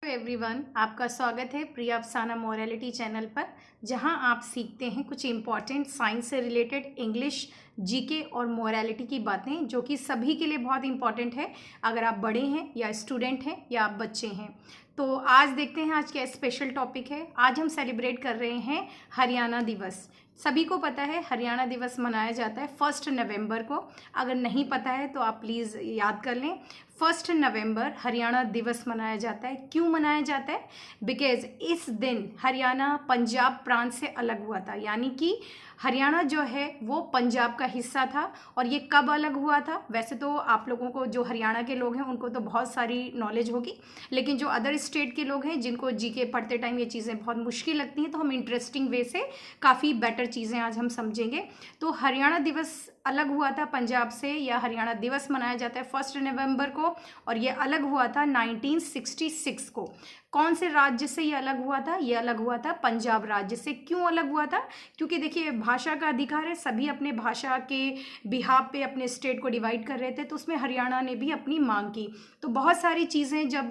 Hello everyone, आपका स्वागत है प्रिया अफसाना मोरालिटी चैनल पर, जहां आप सीखते हैं कुछ इम्पॉर्टेंट साइंस से रिलेटेड इंग्लिश, जीके और मोरालिटी की बातें जो कि सभी के लिए बहुत इम्पॉर्टेंट है, अगर आप बड़े हैं या स्टूडेंट हैं या आप बच्चे हैं। तो आज देखते हैं आज क्या स्पेशल टॉपिक है। आज हम सेलिब्रेट कर रहे हैं हरियाणा दिवस। सभी को पता है हरियाणा दिवस मनाया जाता है 1 नवंबर को। अगर नहीं पता है तो आप प्लीज़ याद कर लें। 1 नवंबर हरियाणा दिवस मनाया जाता है। क्यों मनाया जाता है? बिकॉज इस दिन हरियाणा पंजाब प्रांत से अलग हुआ था, यानी कि हरियाणा जो है वो पंजाब का हिस्सा था। और ये कब अलग हुआ था? वैसे तो आप लोगों को, जो हरियाणा के लोग हैं उनको तो बहुत सारी नॉलेज होगी, लेकिन जो अदर स्टेट के लोग हैं जिनको जीके पढ़ते टाइम ये चीज़ें बहुत मुश्किल लगती हैं, तो हम इंटरेस्टिंग वे से काफ़ी बेटर चीज़ें आज हम समझेंगे। तो हरियाणा दिवस अलग हुआ था पंजाब से, या हरियाणा दिवस मनाया जाता है 1 नवंबर को, और ये अलग हुआ था 1966 को। कौन से राज्य से ये अलग हुआ था? ये अलग हुआ था पंजाब राज्य से। क्यों अलग हुआ था? क्योंकि देखिए, भाषा का अधिकार है, सभी अपने भाषा के बिहाफ पे अपने स्टेट को डिवाइड कर रहे थे, तो उसमें हरियाणा ने भी अपनी मांग की। तो बहुत सारी चीज़ें जब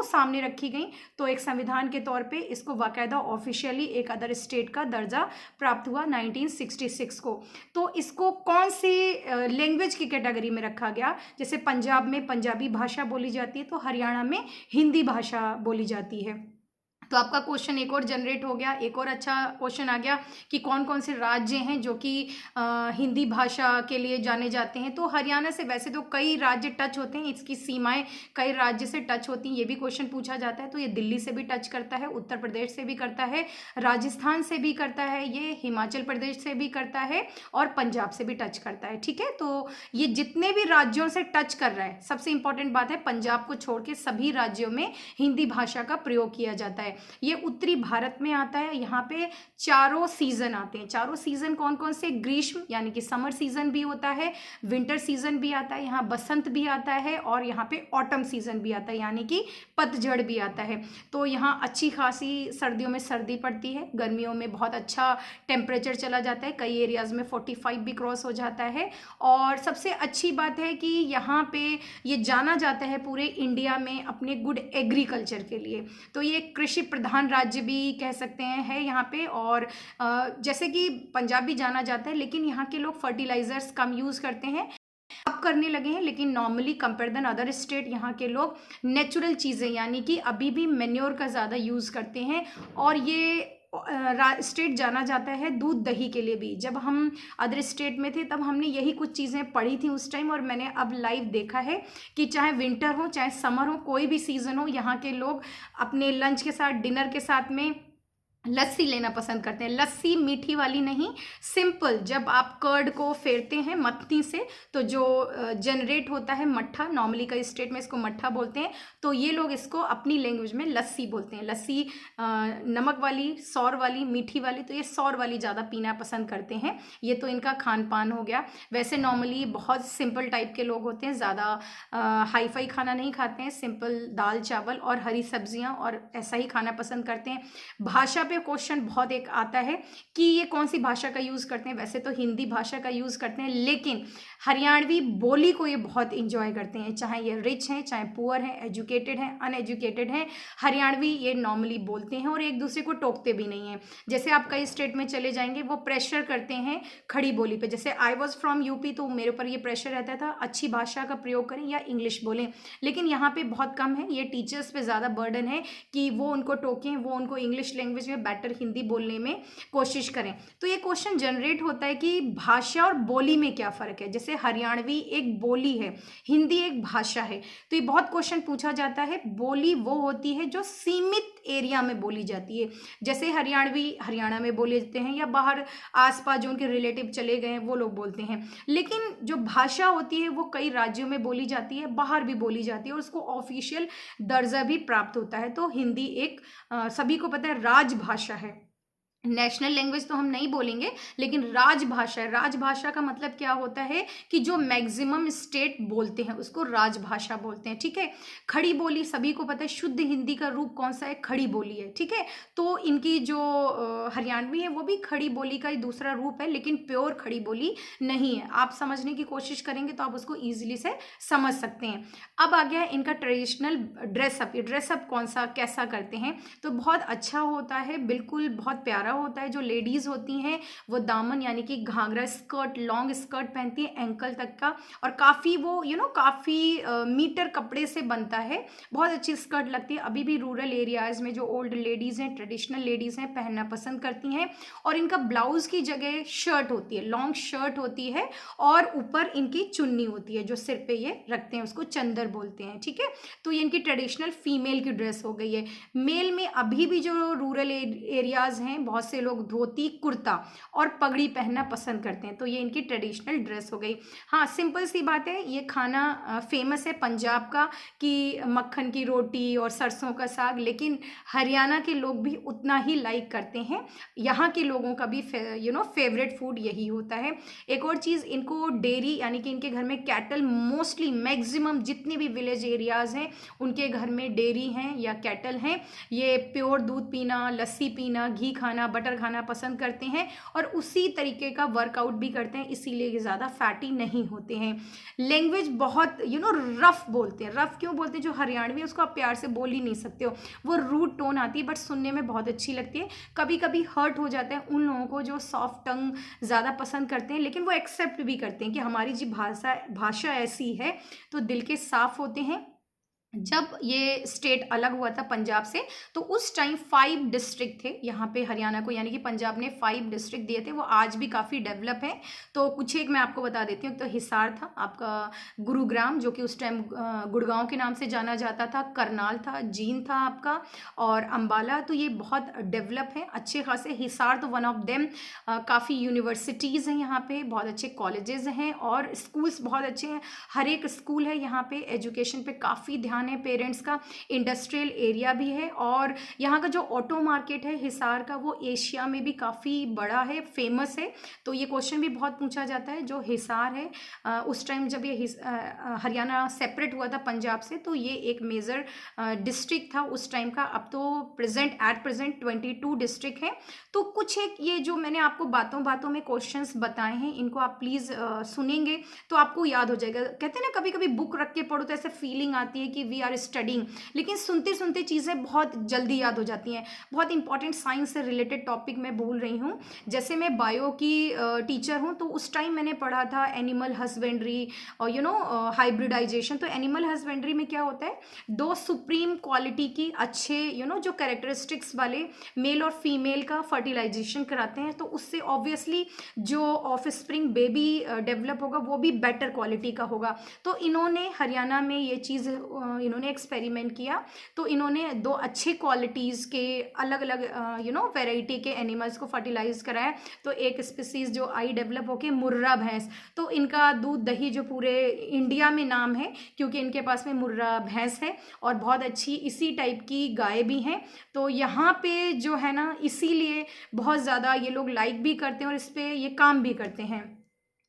सामने रखी गई, तो एक संविधान के तौर पे इसको बाकायदा ऑफिशियली एक अदर स्टेट का दर्जा प्राप्त हुआ 1966 को। तो इसको कौन सी लैंग्वेज की कैटेगरी में रखा गया? जैसे पंजाब में पंजाबी भाषा बोली जाती है, तो हरियाणा में हिंदी भाषा बोली जाती है। तो आपका क्वेश्चन एक और जनरेट हो गया। एक और अच्छा क्वेश्चन आ गया कि कौन कौन से राज्य हैं जो कि हिंदी भाषा के लिए जाने जाते हैं। तो हरियाणा से वैसे तो कई राज्य टच होते हैं, इसकी सीमाएं कई राज्य से टच होती हैं, ये भी क्वेश्चन पूछा जाता है। तो ये दिल्ली से भी टच करता है, उत्तर प्रदेश से भी करता है, राजस्थान से भी करता है, ये हिमाचल प्रदेश से भी करता है, और पंजाब से भी टच करता है। ठीक है, तो ये जितने भी राज्यों से टच कर रहा है, सबसे इंपॉर्टेंट बात है पंजाब को छोड़ के सभी राज्यों में हिंदी भाषा का प्रयोग किया जाता है। ये उत्तरी भारत में आता है। यहाँ पे चारों सीजन आते हैं। चारों सीजन कौन कौन से? ग्रीष्म यानी कि समर सीजन भी होता है, विंटर सीजन भी आता है, यहाँ बसंत भी आता है, और यहाँ पे ऑटम सीजन भी आता है यानी कि पतझड़ भी आता है। तो यहाँ अच्छी खासी सर्दियों में सर्दी पड़ती है, गर्मियों में बहुत अच्छा टेम्परेचर चला जाता है, कई एरियाज में 45 भी क्रॉस हो जाता है। और सबसे अच्छी बात है कि यहाँ पे ये जाना जाता है पूरे इंडिया में अपने गुड एग्रीकल्चर के लिए। तो ये कृषि प्रधान राज्य भी कह सकते हैं है यहाँ पे। और जैसे कि पंजाब भी जाना जाता है, लेकिन यहाँ के लोग फर्टिलाइजर्स कम यूज़ करते हैं, अब करने लगे हैं, लेकिन normally compare then other state यहाँ के लोग नेचुरल चीज़ें यानी कि अभी भी मेन्योर का ज़्यादा यूज़ करते हैं। और ये स्टेट जाना जाता है दूध दही के लिए भी। जब हम अदर स्टेट में थे तब हमने यही कुछ चीज़ें पढ़ी थी उस टाइम, और मैंने अब लाइव देखा है कि चाहे विंटर हो चाहे समर हो, कोई भी सीज़न हो, यहाँ के लोग अपने लंच के साथ, डिनर के साथ में लस्सी लेना पसंद करते हैं। लस्सी मीठी वाली नहीं, सिंपल। जब आप कर्ड को फेरते हैं मत्ती से, तो जो जनरेट होता है मट्ठा, नॉर्मली कई स्टेट में इसको मट्ठा बोलते हैं, तो ये लोग इसको अपनी लैंग्वेज में लस्सी बोलते हैं। लस्सी नमक वाली, सौर वाली, मीठी वाली, तो ये सौर वाली ज़्यादा पीना पसंद करते हैं। ये तो इनका खान पान हो गया। वैसे नॉर्मली बहुत सिंपल टाइप के लोग होते हैं, ज़्यादा हाई फाई खाना नहीं खाते हैं, सिंपल दाल चावल और हरी सब्जियाँ और ऐसा ही खाना पसंद करते हैं। भाषा क्वेश्चन बहुत एक आता है कि ये कौन सी भाषा का यूज़ करते हैं। वैसे तो हिंदी भाषा का यूज़ करते हैं, लेकिन हरियाणवी बोली को ये बहुत इंजॉय करते हैं, चाहे ये रिच हैं, चाहे पुअर हैं, एजुकेटेड हैं, अनएजुकेटेड हैं, हरियाणवी ये नॉर्मली बोलते हैं और एक दूसरे को टोकते भी नहीं हैं। जैसे आप कई स्टेट में चले जाएंगे, वो प्रेशर करते हैं खड़ी बोली पे। जैसे आई वॉज फ्रॉम यूपी, तो मेरे ऊपर ये प्रेशर रहता था अच्छी भाषा का प्रयोग करें या इंग्लिश बोलें, लेकिन यहाँ पे बहुत कम है। ये टीचर्स पे ज़्यादा बर्डन है कि वो उनको टोकें, वो उनको इंग्लिश लैंग्वेज में बेटर हिंदी बोलने में कोशिश करें। तो ये क्वेश्चन जनरेट होता है कि भाषा और बोली में क्या फ़र्क है। जैसे हरियाणवी एक बोली है, हिंदी एक भाषा है, तो ये बहुत क्वेश्चन पूछा जाता है। बोली वो होती है जो सीमित एरिया में बोली जाती है। जैसे हरियाणवी हरियाणा में बोले जाते हैं, या बाहर आसपास जो उनके रिलेटिव चले गए हैं वो लोग बोलते हैं। लेकिन जो भाषा होती है वो कई राज्यों में बोली जाती है, बाहर भी बोली जाती है, और उसको ऑफिशियल दर्जा भी प्राप्त होता है। तो हिंदी एक सभी को पता है राजभाषा है। नेशनल लैंग्वेज तो हम नहीं बोलेंगे, लेकिन राजभाषा, राजभाषा का मतलब क्या होता है कि जो मैक्सिमम स्टेट बोलते हैं उसको राजभाषा बोलते हैं, ठीक है। खड़ी बोली सभी को पता है, शुद्ध हिंदी का रूप कौन सा है, खड़ी बोली है, ठीक है। तो इनकी जो हरियाणवी है वो भी खड़ी बोली का ही दूसरा रूप है, लेकिन प्योर खड़ी बोली नहीं है। आप समझने की कोशिश करेंगे तो आप उसको ईजिली से समझ सकते हैं। अब आ गया इनका ट्रेडिशनल ड्रेसअप। ये ड्रेसअप कौन सा कैसा करते हैं, तो बहुत अच्छा होता है, बिल्कुल बहुत प्यारा होता है। जो लेडीज होती हैं वो दामन यानी कि घाघरा स्कर्ट, लॉन्ग स्कर्ट पहनती है एंकल तक का, और काफ़ी वो काफ़ी मीटर कपड़े से बनता है, बहुत अच्छी स्कर्ट लगती है। अभी भी रूरल एरियाज में जो ओल्ड लेडीज़ हैं, ट्रेडिशनल लेडीज़ हैं, पहनना पसंद करती हैं। और इनका ब्लाउज की जगह शर्ट होती है, लॉन्ग शर्ट होती है, और ऊपर इनकी चुन्नी होती है जो सिर पे ये रखते हैं, उसको चंदर बोलते हैं, ठीक है। तो ये इनकी ट्रेडिशनल फीमेल की ड्रेस हो गई है। मेल में अभी भी जो रूरल एरियाज हैं, बहुत से लोग धोती कुर्ता और पगड़ी पहनना पसंद करते हैं, तो ये इनकी ट्रेडिशनल ड्रेस हो गई। हाँ, सिंपल सी बात है, ये खाना फेमस है पंजाब का कि मक्खन की रोटी और सरसों का साग, लेकिन हरियाणा के लोग भी उतना ही लाइक करते हैं। यहाँ के लोगों का भी फेवरेट फूड यही होता है। एक और चीज़, इनको डेयरी यानी कि इनके घर में कैटल, मोस्टली मैक्सिमम जितने भी विलेज एरियाज हैं उनके घर में डेयरी हैं या कैटल हैं। ये प्योर दूध पीना, लस्सी पीना, घी खाना, बटर खाना पसंद करते हैं, और उसी तरीके का वर्कआउट भी करते हैं, इसीलिए ये ज़्यादा फैटी नहीं होते हैं। लैंग्वेज बहुत रफ बोलते हैं। रफ क्यों बोलते हैं, जो हरियाणवी है उसको आप प्यार से बोल ही नहीं सकते हो, वो रूट टोन आती है, बट सुनने में बहुत अच्छी लगती है। कभी कभी हर्ट हो जाता है उन लोगों को जो सॉफ्ट टंग ज़्यादा पसंद करते हैं, लेकिन वो एक्सेप्ट भी करते हैं कि हमारी जी भाषा ऐसी है, तो दिल के साफ होते हैं। जब ये स्टेट अलग हुआ था पंजाब से, तो उस टाइम 5 डिस्ट्रिक्ट थे यहाँ पे हरियाणा को, यानी कि पंजाब ने 5 डिस्ट्रिक्ट दिए थे, वो आज भी काफ़ी डेवलप हैं। तो कुछ एक मैं आपको बता देती हूँ। तो हिसार था आपका, गुरुग्राम जो कि उस टाइम गुड़गांव के नाम से जाना जाता था, करनाल था, जींद था आपका, और अम्बाला। तो ये बहुत डेवलप हैं, अच्छे खासे। हिसार तो वन ऑफ देम, काफ़ी यूनिवर्सिटीज़ हैं यहाँ पे, बहुत अच्छे कॉलेजेस हैं और स्कूल्स बहुत अच्छे हैं। हर एक स्कूल है यहाँ पे, एजुकेशन पे काफ़ी ध्यान है पेरेंट्स का। इंडस्ट्रियल एरिया भी है, और यहाँ का जो ऑटो मार्केट है हिसार का, वो एशिया में भी काफ़ी बड़ा है, फेमस है। तो ये क्वेश्चन भी बहुत पूछा जाता है। जो हिसार है उस टाइम जब ये हरियाणा सेपरेट हुआ था पंजाब से, तो ये एक मेजर डिस्ट्रिक्ट था उस टाइम का। अब तो एट प्रेजेंट 22 डिस्ट्रिक्ट हैं। तो कुछ एक ये जो मैंने आपको बातों बातों में क्वेश्चंस बताए हैं, इनको आप प्लीज़ सुनेंगे तो आपको याद हो जाएगा। कहते हैं ना, कभी कभी बुक रख के पढ़ो तो ऐसे फीलिंग आती है कि वी आर स्टडिंग, लेकिन सुनते सुनते चीज़ें बहुत जल्दी याद हो जाती हैं। बहुत इंपॉर्टेंट साइंस से रिलेटेड टॉपिक मैं बोल रही हूँ। जैसे मैं बायो की टीचर हूँ, तो उस टाइम मैंने पढ़ा था एनिमल हस्बेंड्री और हाइब्रिडाइजेशन। तो एनिमल हस्बेंड्री में क्या होता है, 2 सुप्रीम क्वालिटी की अच्छे जो कैरेक्टरिस्टिक्स वाले मेल और फीमेल का फर्टिलाइजेशन कराते हैं, तो उससे ऑब्वियसली जो ऑफ स्प्रिंग बेबी डेवलप होगा वो भी बेटर क्वालिटी का होगा। तो इन्होंने हरियाणा में ये चीज़ इन्होंने एक्सपेरिमेंट किया। तो इन्होंने 2 अच्छे क्वालिटीज़ के अलग अलग वैरायटी के एनिमल्स को फर्टिलाइज कराया। तो एक स्पीसीज जो आई डेवलप होके मुर्रा भैंस, तो इनका दूध दही जो पूरे इंडिया में नाम है, क्योंकि इनके पास में मुर्रा भैंस है, और बहुत अच्छी इसी टाइप की गाय भी हैं। तो यहाँ पे जो है ना, इसीलिए बहुत ज़्यादा ये लोग लाइक भी करते हैं और इस पर ये काम भी करते हैं।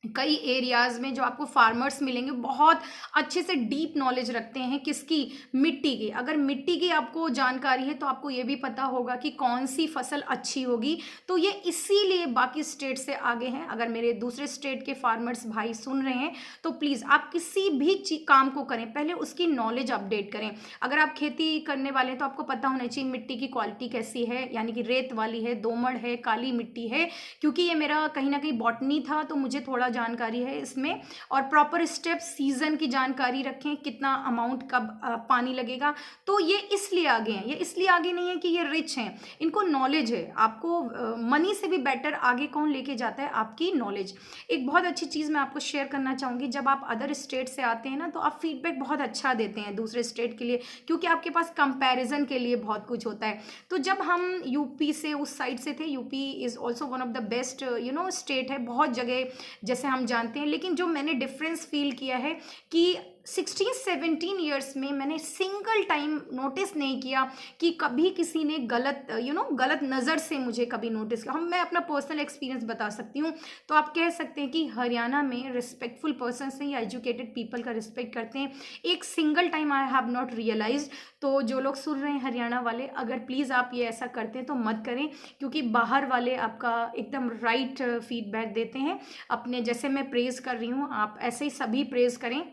कई एरियाज़ में जो आपको फार्मर्स मिलेंगे बहुत अच्छे से डीप नॉलेज रखते हैं किसकी, मिट्टी की। अगर मिट्टी की आपको जानकारी है तो आपको ये भी पता होगा कि कौन सी फसल अच्छी होगी। तो ये इसीलिए बाकी स्टेट से आगे हैं। अगर मेरे दूसरे स्टेट के फार्मर्स भाई सुन रहे हैं तो प्लीज़ आप किसी भी काम को करें पहले उसकी नॉलेज अपडेट करें। अगर आप खेती करने वाले हैं तो आपको पता होना चाहिए मिट्टी की क्वालिटी कैसी है, यानी कि रेत वाली है, दोमड़ है, काली मिट्टी है। क्योंकि ये मेरा कहीं ना कहीं बॉटनी था तो मुझे थोड़ा जानकारी है इसमें। और प्रॉपर स्टेप, सीजन की जानकारी रखें, कितना अमाउंट कब पानी लगेगा। तो ये इसलिए आगे हैं। ये इसलिए आगे नहीं है कि ये रिच हैं, इनको नॉलेज है। आपको मनी से भी बेटर आगे कौन लेके जाता है, आपकी नॉलेज। एक बहुत अच्छी चीज़ मैं आपको शेयर करना चाहूँगी, जब आप अदर स्टेट से आते हैं ना तो आप फीडबैक बहुत अच्छा देते हैं दूसरे स्टेट के लिए, क्योंकि आपके पास कंपैरिजन के लिए बहुत कुछ होता है। तो जब हम यूपी से उस साइड से थे, UP is also one of the best state है बहुत जगह जैसे हम जानते हैं। लेकिन जो मैंने डिफरेंस फील किया है कि 16-17 ईयर्स में मैंने सिंगल टाइम नोटिस नहीं किया कि कभी किसी ने गलत गलत नज़र से मुझे कभी नोटिस किया। मैं अपना पर्सनल एक्सपीरियंस बता सकती हूँ। तो आप कह सकते हैं कि हरियाणा में रिस्पेक्टफुल पर्सन से या एजुकेटेड पीपल का रिस्पेक्ट करते हैं। एक single time I have not realised. तो जो लोग सुन रहे हैं हरियाणा वाले, अगर प्लीज़ आप ये ऐसा करते हैं तो मत करें, क्योंकि बाहर वाले आपका एकदम राइट फीडबैक देते हैं। अपने जैसे मैं प्रेज़ कर रही हूँ, आप ऐसे ही सभी प्रेज़ करें।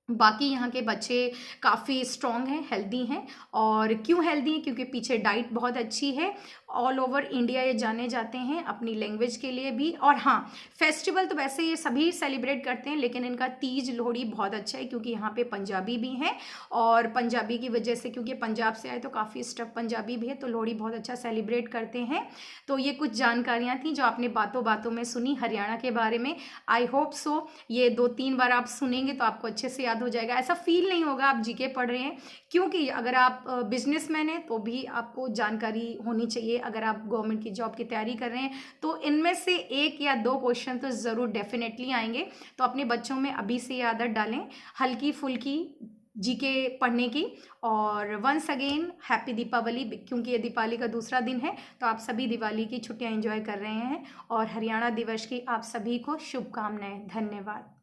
बाकी यहाँ के बच्चे काफ़ी स्ट्रॉन्ग हैं, हेल्दी हैं। और क्यों हेल्दी हैं? क्योंकि पीछे डाइट बहुत अच्छी है। ऑल ओवर इंडिया ये जाने जाते हैं अपनी लैंग्वेज के लिए भी। और हाँ, फेस्टिवल तो वैसे ये सभी सेलिब्रेट करते हैं, लेकिन इनका तीज लोहड़ी बहुत अच्छा है, क्योंकि यहाँ पे पंजाबी भी हैं। और पंजाबी की वजह से, क्योंकि पंजाब से आए तो काफ़ी स्टफ पंजाबी भी है, तो लोहड़ी बहुत अच्छा सेलिब्रेट करते हैं। तो ये कुछ जानकारियाँ थी जो आपने बातों बातों में सुनी हरियाणा के बारे में। आई होप सो ये 2-3 बार आप सुनेंगे तो आपको अच्छे से याद हो जाएगा। ऐसा फील नहीं होगा आप जीके पढ़ रहे हैं, क्योंकि अगर आप बिजनेसमैन हैं तो भी आपको जानकारी होनी चाहिए। अगर आप गवर्नमेंट की जॉब की तैयारी कर रहे हैं तो इनमें से 1 या 2 क्वेश्चन तो ज़रूर डेफिनेटली आएंगे। तो अपने बच्चों में अभी से ये आदत डालें हल्की फुल्की जीके पढ़ने की। और वंस अगेन हैप्पी दीपावली, क्योंकि ये दीपावली का दूसरा दिन है, तो आप सभी दिवाली की छुट्टियां एंजॉय कर रहे हैं। और हरियाणा दिवस की आप सभी को शुभकामनाएं। धन्यवाद।